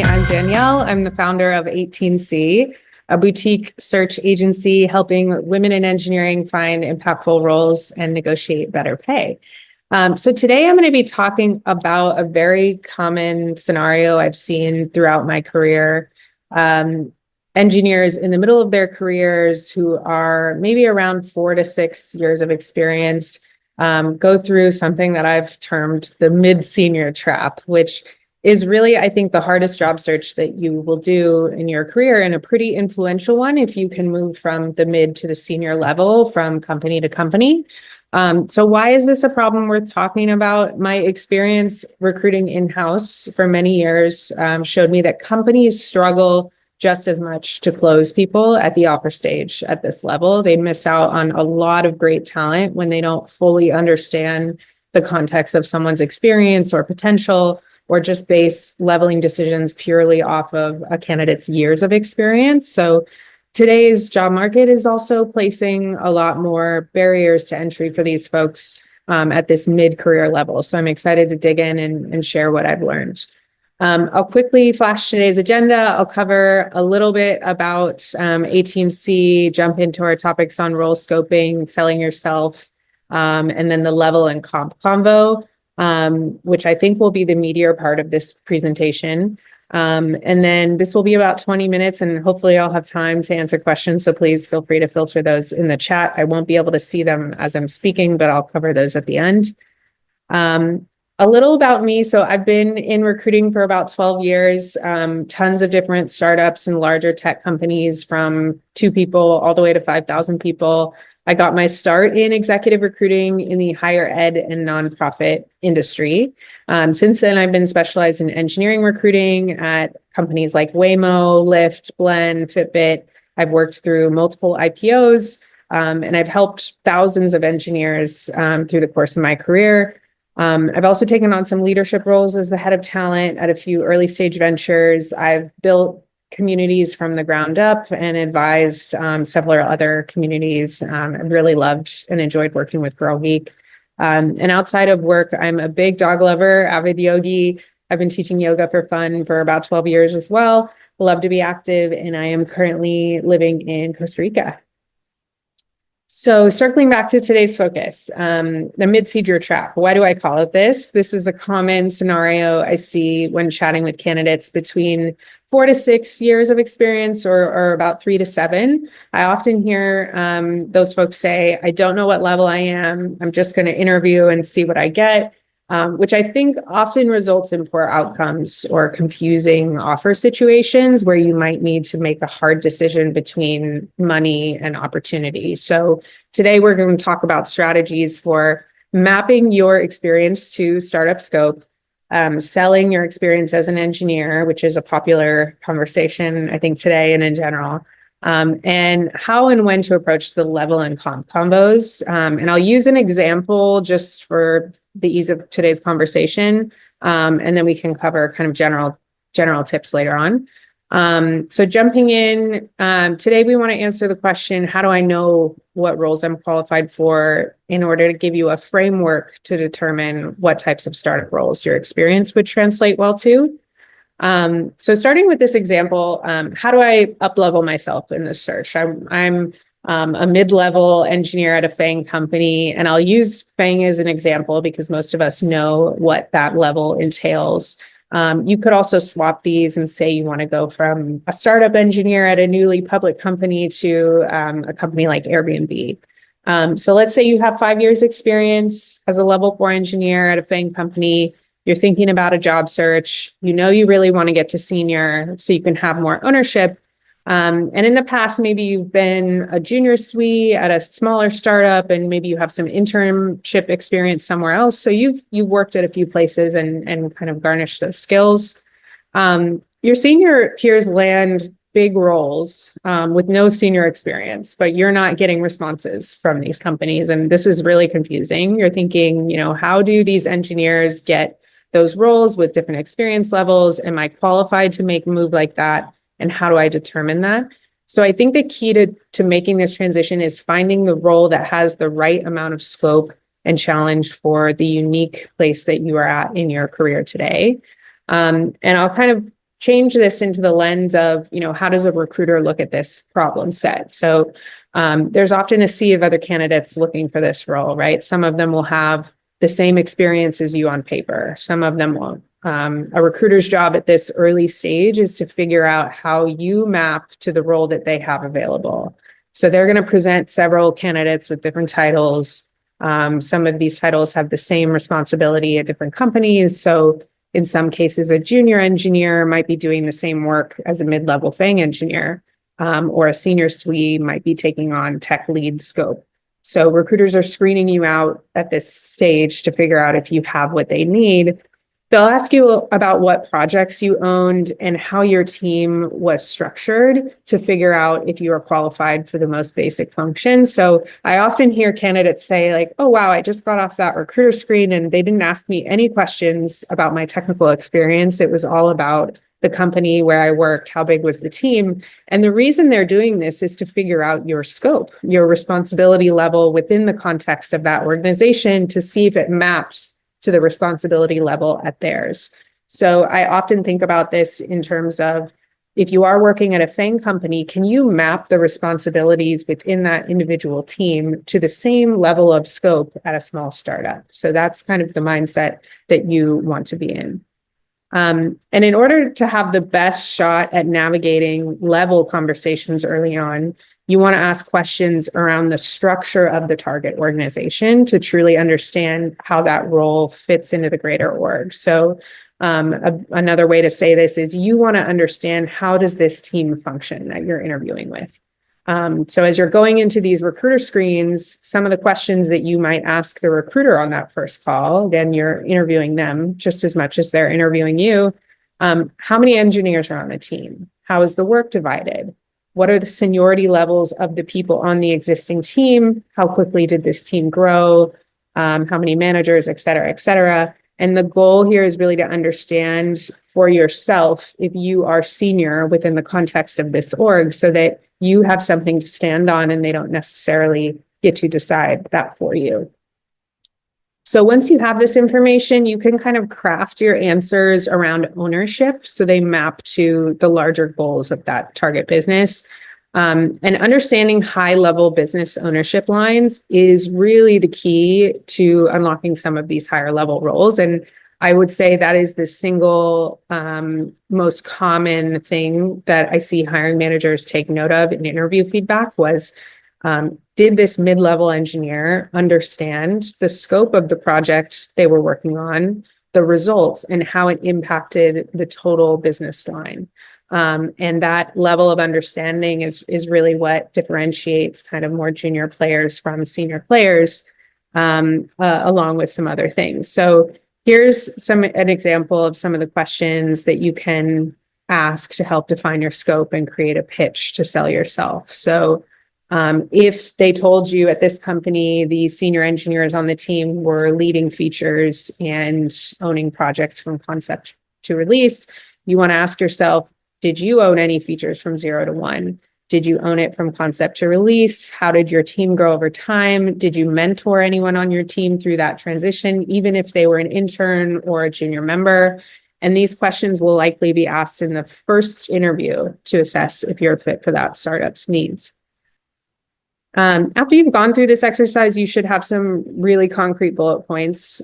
I'm Danielle. I'm the founder of 18C, a boutique search agency helping women in engineering find impactful roles and negotiate better pay. So today I'm going to be talking about a very common scenario I've seen throughout my career. Engineers in the middle of their careers who are maybe around 4 to 6 years of experience go through something that I've termed the mid-senior trap, which is really, I think, the hardest job search that you will do in your career, and a pretty influential one if you can move from the mid to the senior level from company to company. So why is this a problem worth talking about? My experience recruiting in-house for many years showed me that companies struggle just as much to close people at the offer stage at this level. They miss out on a lot of great talent when they don't fully understand the context of someone's experience or potential, or just base leveling decisions purely off of a candidate's years of experience. So today's job market is also placing a lot more barriers to entry for these folks at this mid-career level. So I'm excited to dig in and share what I've learned. I'll quickly flash today's agenda. I'll cover a little bit about 18C, jump into our topics on role scoping, selling yourself, and then the level and comp convo, which I think will be the meatier part of this presentation. And then this will be about 20 minutes, and hopefully I'll have time to answer questions. So please feel free to filter those in the chat. I won't be able to see them as I'm speaking, but I'll cover those at the end. A little about me. So I've been in recruiting for about 12 years, tons of different startups and larger tech companies, from 2 people all the way to 5,000 people. I got my start in executive recruiting in the higher ed and nonprofit industry. Since then, I've been specialized in engineering recruiting at companies like Waymo, Lyft, Blend, Fitbit. I've worked through multiple IPOs, and I've helped thousands of engineers through the course of my career. I've also taken on some leadership roles as the head of talent at a few early stage ventures. I've built communities from the ground up and advised several other communities. I've really loved and enjoyed working with Girl Geek. And outside of work, I'm a big dog lover, avid yogi. I've been teaching yoga for fun for about 12 years as well. Love to be active, and I am currently living in Costa Rica. So circling back to today's focus, the mid-senior trap. Why do I call it this? This is a common scenario I see when chatting with candidates between 4 to 6 years of experience, or about 3 to 7. I often hear those folks say, I don't know what level I am. I'm just going to interview and see what I get, which I think often results in poor outcomes or confusing offer situations where you might need to make a hard decision between money and opportunity. So today we're going to talk about strategies for mapping your experience to startup scope, selling your experience as an engineer, which is a popular conversation, I think, today and in general, and how and when to approach the level and comp combos. And I'll use an example just for the ease of today's conversation, and then we can cover kind of general tips later on. So jumping in, today we want to answer the question, how do I know what roles I'm qualified for, in order to give you a framework to determine what types of startup roles your experience would translate well to. So starting with this example, how do I up-level myself in this search? I'm a mid-level engineer at a FANG company, and I'll use FANG as an example because most of us know what that level entails. You could also swap these and say you want to go from a startup engineer at a newly public company to a company like Airbnb. So let's say you have 5 years experience as a level 4 engineer at a FANG company. You're thinking about a job search. You know you really want to get to senior so you can have more ownership. And in the past, maybe you've been a junior SWE at a smaller startup, and maybe you have some internship experience somewhere else. So you've worked at a few places and kind of garnished those skills. Your senior peers land big roles with no senior experience, but you're not getting responses from these companies. And this is really confusing. You're thinking, how do these engineers get those roles with different experience levels? Am I qualified to make a move like that? And how do I determine that? So I think the key to making this transition is finding the role that has the right amount of scope and challenge for the unique place that you are at in your career today. And I'll kind of change this into the lens of, how does a recruiter look at this problem set? So there's often a sea of other candidates looking for this role, right? Some of them will have the same experience as you on paper. Some of them won't. A recruiter's job at this early stage is to figure out how you map to the role that they have available. So they're going to present several candidates with different titles. Some of these titles have the same responsibility at different companies. So in some cases, a junior engineer might be doing the same work as a mid-level FANG engineer, or a senior SWE might be taking on tech lead scope. So recruiters are screening you out at this stage to figure out if you have what they need. They'll ask you about what projects you owned and how your team was structured to figure out if you are qualified for the most basic functions. So I often hear candidates say like, oh, wow, I just got off that recruiter screen and they didn't ask me any questions about my technical experience. It was all about the company where I worked, how big was the team. And the reason they're doing this is to figure out your scope, your responsibility level within the context of that organization to see if it maps to the responsibility level at theirs. So I often think about this in terms of, if you are working at a FANG company, can you map the responsibilities within that individual team to the same level of scope at a small startup? So that's kind of the mindset that you want to be in. And in order to have the best shot at navigating level conversations early on, you want to ask questions around the structure of the target organization to truly understand how that role fits into the greater org. So another way to say this is you want to understand, how does this team function that you're interviewing with? So as you're going into these recruiter screens, some of the questions that you might ask the recruiter on that first call, again, you're interviewing them just as much as they're interviewing you. How many engineers are on the team? How is the work divided? What are the seniority levels of the people on the existing team? How quickly did this team grow? How many managers, et cetera, et cetera. And the goal here is really to understand for yourself if you are senior within the context of this org, so that you have something to stand on and they don't necessarily get to decide that for you. So once you have this information, you can kind of craft your answers around ownership so they map to the larger goals of that target business. And understanding high-level business ownership lines is really the key to unlocking some of these higher-level roles. And I would say that is the single most common thing that I see hiring managers take note of in interview feedback was, did this mid-level engineer understand the scope of the project they were working on, the results, and how it impacted the total business line? And that level of understanding is really what differentiates kind of more junior players from senior players, along with some other things. So here's an example of some of the questions that you can ask to help define your scope and create a pitch to sell yourself. So if they told you at this company, the senior engineers on the team were leading features and owning projects from concept to release, you want to ask yourself, did you own any features from 0 to 1? Did you own it from concept to release? How did your team grow over time? Did you mentor anyone on your team through that transition, even if they were an intern or a junior member? And these questions will likely be asked in the first interview to assess if you're a fit for that startup's needs. After you've gone through this exercise, you should have some really concrete bullet points.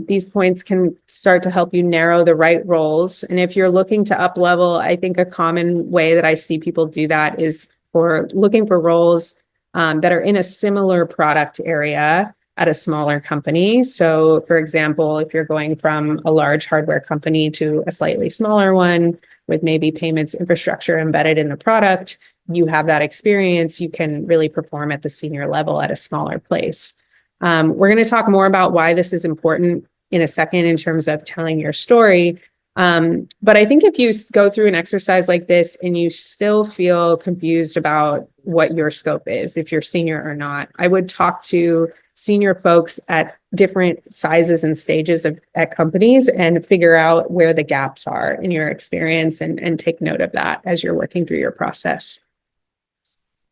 These points can start to help you narrow the right roles. And if you're looking to up level, I think a common way that I see people do that is for looking for roles that are in a similar product area at a smaller company. So for example, if you're going from a large hardware company to a slightly smaller one with maybe payments infrastructure embedded in the product, you have that experience, you can really perform at the senior level at a smaller place. We're going to talk more about why this is important in a second in terms of telling your story. But I think if you go through an exercise like this and you still feel confused about what your scope is, if you're senior or not, I would talk to senior folks at different sizes and stages at companies and figure out where the gaps are in your experience and take note of that as you're working through your process.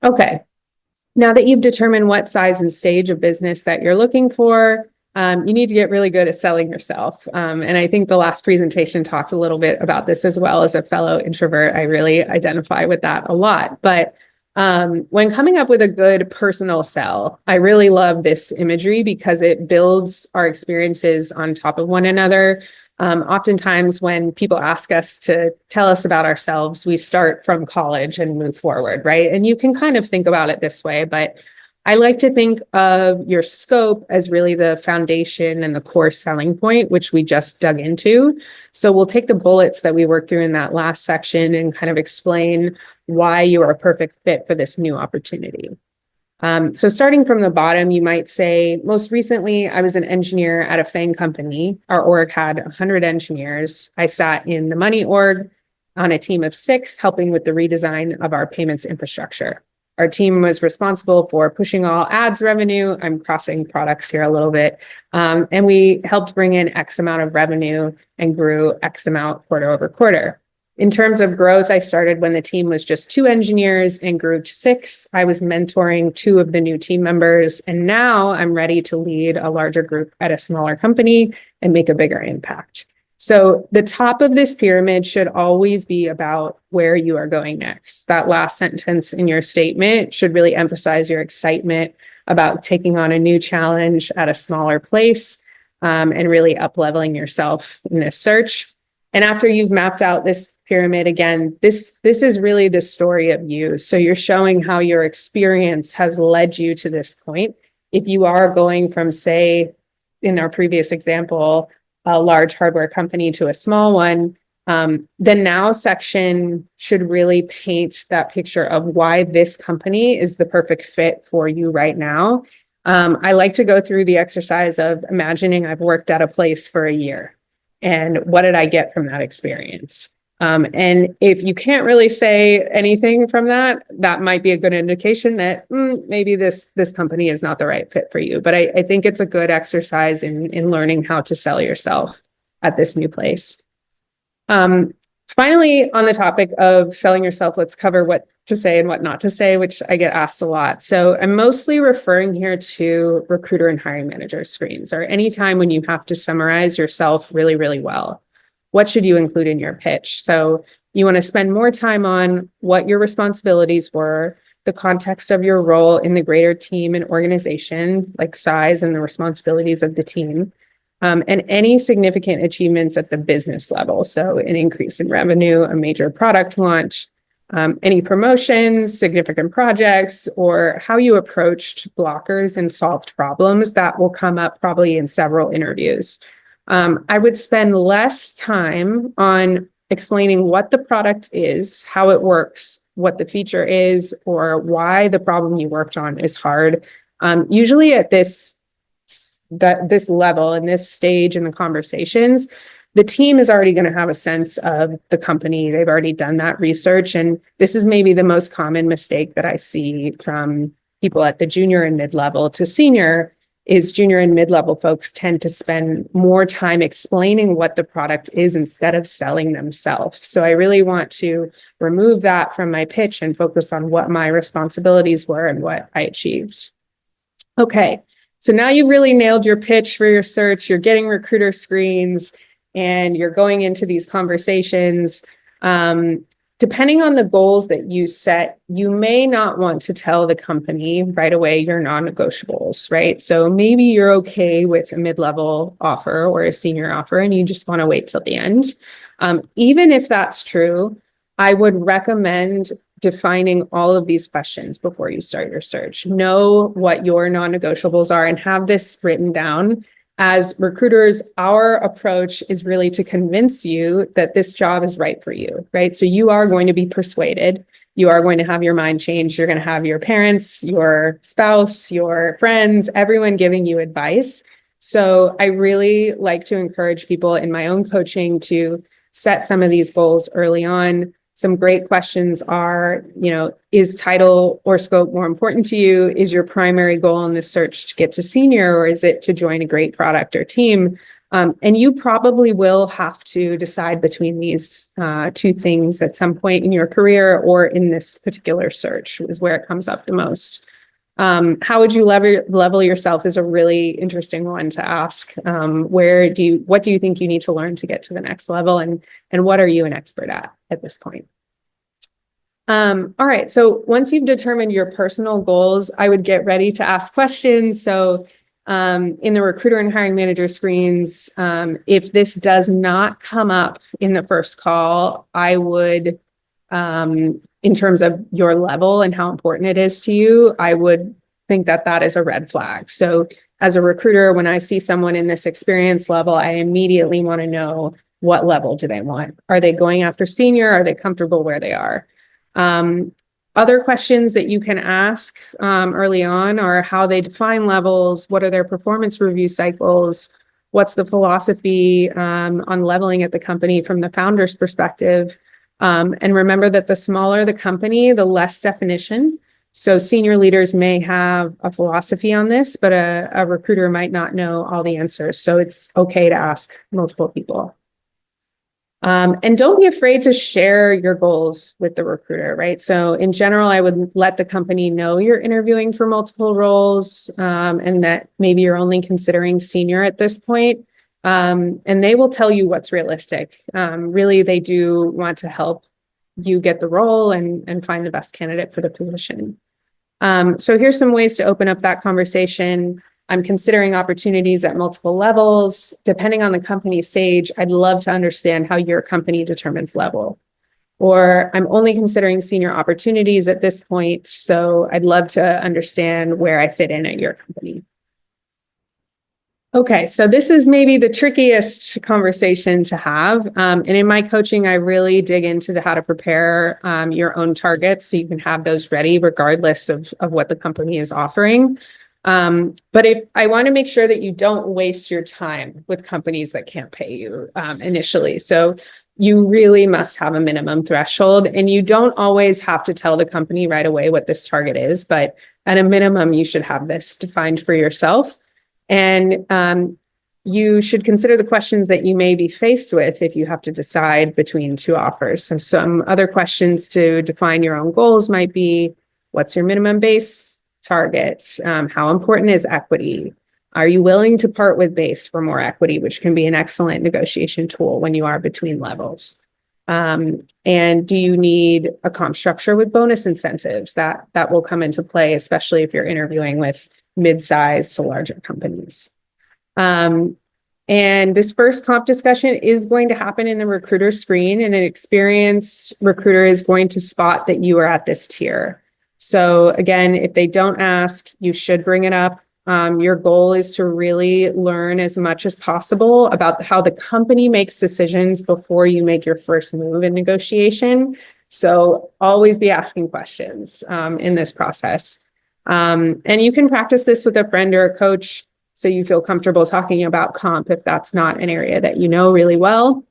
Okay, now that you've determined what size and stage of business that you're looking for, you need to get really good at selling yourself. And I think the last presentation talked a little bit about this as well. As a fellow introvert, I really identify with that a lot. But when coming up with a good personal sell, I really love this imagery because it builds our experiences on top of one another. Oftentimes when people ask us to tell us about ourselves, we start from college and move forward, right? And you can kind of think about it this way, but I like to think of your scope as really the foundation and the core selling point, which we just dug into. So we'll take the bullets that we worked through in that last section and kind of explain why you are a perfect fit for this new opportunity. So starting from the bottom, you might say, most recently, I was an engineer at a FANG company. Our org had 100 engineers. I sat in the money org on a team of 6, helping with the redesign of our payments infrastructure. Our team was responsible for pushing all ads revenue. I'm crossing products here a little bit. And we helped bring in X amount of revenue and grew X amount quarter over quarter. In terms of growth, I started when the team was just 2 engineers and grew to 6. I was mentoring 2 of the new team members, and now I'm ready to lead a larger group at a smaller company and make a bigger impact. So the top of this pyramid should always be about where you are going next. That last sentence in your statement should really emphasize your excitement about taking on a new challenge at a smaller place, and really up-leveling yourself in this search. And after you've mapped out this pyramid, again, this is really the story of you. So you're showing how your experience has led you to this point. If you are going from, say, in our previous example, a large hardware company to a small one, the now section should really paint that picture of why this company is the perfect fit for you right now. I like to go through the exercise of imagining I've worked at a place for a year. And what did I get from that experience? And if you can't really say anything from that, that might be a good indication that maybe this company is not the right fit for you. But I think it's a good exercise in learning how to sell yourself at this new place. Finally, on the topic of selling yourself, let's cover what to say and what not to say, which I get asked a lot. So I'm mostly referring here to recruiter and hiring manager screens, or any time when you have to summarize yourself really, really well. What should you include in your pitch? So you want to spend more time on what your responsibilities were, the context of your role in the greater team and organization, like size and the responsibilities of the team, and any significant achievements at the business level. So an increase in revenue, a major product launch, any promotions, significant projects, or how you approached blockers and solved problems. That will come up probably in several interviews. I would spend less time on explaining what the product is, how it works, what the feature is, or why the problem you worked on is hard. Usually at this level and this stage in the conversations, the team is already going to have a sense of the company. They've already done that research. And this is maybe the most common mistake that I see from people at the junior and mid-level to senior is junior and mid-level folks tend to spend more time explaining what the product is instead of selling themselves. So I really want to remove that from my pitch and focus on what my responsibilities were and what I achieved. Okay, so now you've really nailed your pitch for your search. You're getting recruiter screens and you're going into these conversations. Depending on the goals that you set, you may not want to tell the company right away your non-negotiables, right? So maybe you're okay with a mid-level offer or a senior offer and you just want to wait till the end. Even if that's true, I would recommend defining all of these questions before you start your search. Know what your non-negotiables are and have this written down. As recruiters, our approach is really to convince you that this job is right for you, right? So you are going to be persuaded. You are going to have your mind changed. You're going to have your parents, your spouse, your friends, everyone giving you advice. So I really like to encourage people in my own coaching to set some of these goals early on. Some great questions are, is title or scope more important to you? Is your primary goal in this search to get to senior, or is it to join a great product or team? And you probably will have to decide between these 2 things at some point in your career or in this particular search is where it comes up the most. How would you level yourself is a really interesting one to ask. What do you think you need to learn to get to the next level, and what are you an expert at this point? All right. So once you've determined your personal goals, I would get ready to ask questions. So in the recruiter and hiring manager screens, if this does not come up in the first call, I would, in terms of your level and how important it is to you, I would think that that is a red flag. So as a recruiter, when I see someone in this experience level, I immediately want to know, what level do they want? Are they going after senior? Are they comfortable where they are? Other questions that you can ask early on are how they define levels, what are their performance review cycles, what's the philosophy on leveling at the company from the founder's perspective. And remember that the smaller the company, the less definition. So senior leaders may have a philosophy on this, but a recruiter might not know all the answers. So it's okay to ask multiple people. And don't be afraid to share your goals with the recruiter, right? So in general, I would let the company know you're interviewing for multiple roles, and that maybe you're only considering senior at this point. And they will tell you what's realistic. Really, they do want to help you get the role and find the best candidate for the position. So here's some ways to open up that conversation. I'm considering opportunities at multiple levels. Depending on the company stage, I'd love to understand how your company determines level. Or I'm only considering senior opportunities at this point, so I'd love to understand where I fit in at your company. Okay, so this is maybe the trickiest conversation to have. And in my coaching, I really dig into how to prepare your own targets so you can have those ready regardless of what the company is offering. But if I want to make sure that you don't waste your time with companies that can't pay you initially. So you really must have a minimum threshold, and you don't always have to tell the company right away what this target is, but at a minimum, you should have this defined for yourself. And you should consider the questions that you may be faced with if you have to decide between two offers. So some other questions to define your own goals might be, what's your minimum base target? How important is equity? Are you willing to part with base for more equity, which can be an excellent negotiation tool when you are between levels? And do you need a comp structure with bonus incentives? That will come into play, especially if you're interviewing with mid-sized to larger companies. And this first comp discussion is going to happen in the recruiter screen, and an experienced recruiter is going to spot that you are at this tier. So again, if they don't ask, you should bring it up. Your goal is to really learn as much as possible about how the company makes decisions before you make your first move in negotiation. So always be asking questions in this process. And you can practice this with a friend or a coach so you feel comfortable talking about comp if that's not an area that you know really well.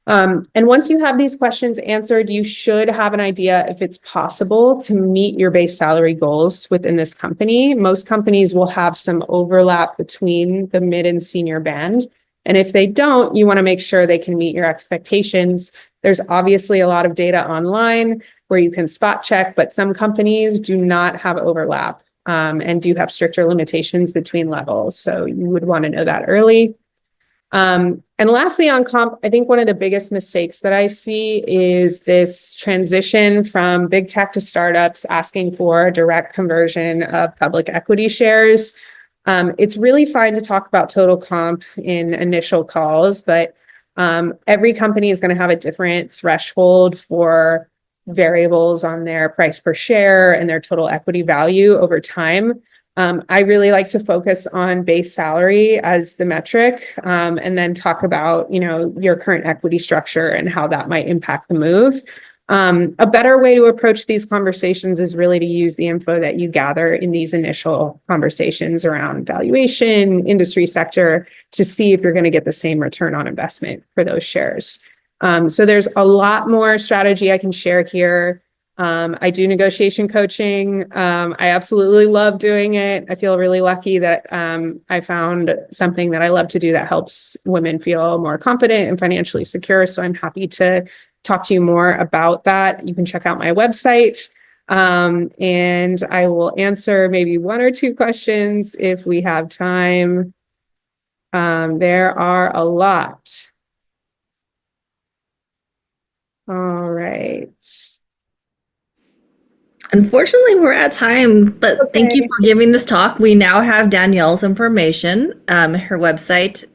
And once you have these questions answered, you should have an idea if it's possible to meet your base salary goals within this company. Most companies will have some overlap between the mid and senior band. And if they don't, you want to make sure they can meet your expectations. There's obviously a lot of data online where you can spot check, but some companies do not have overlap and do have stricter limitations between levels. So you would want to know that early. And lastly, on comp, I think one of the biggest mistakes that I see is this transition from big tech to startups asking for direct conversion of public equity shares. It's really fine to talk about total comp in initial calls, but every company is going to have a different threshold for variables on their price per share and their total equity value over time. I really like to focus on base salary as the metric, and then talk about, your current equity structure and how that might impact the move. A better way to approach these conversations is really to use the info that you gather in these initial conversations around valuation, industry sector, to see if you're going to get the same return on investment for those shares. So there's a lot more strategy I can share here. I do negotiation coaching. I absolutely love doing it. I feel really lucky that I found something that I love to do that helps women feel more confident and financially secure. So I'm happy to talk to you more about that. You can check out my website. And I will answer maybe one or two questions if we have time. There are a lot. All right. Unfortunately, we're at time, but thank you Okay. for giving this talk. We now have Danielle's information, her website.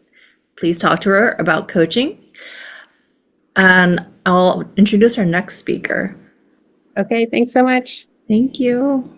Please talk to her about coaching. And I'll introduce our next speaker. Okay, thanks so much. Thank you.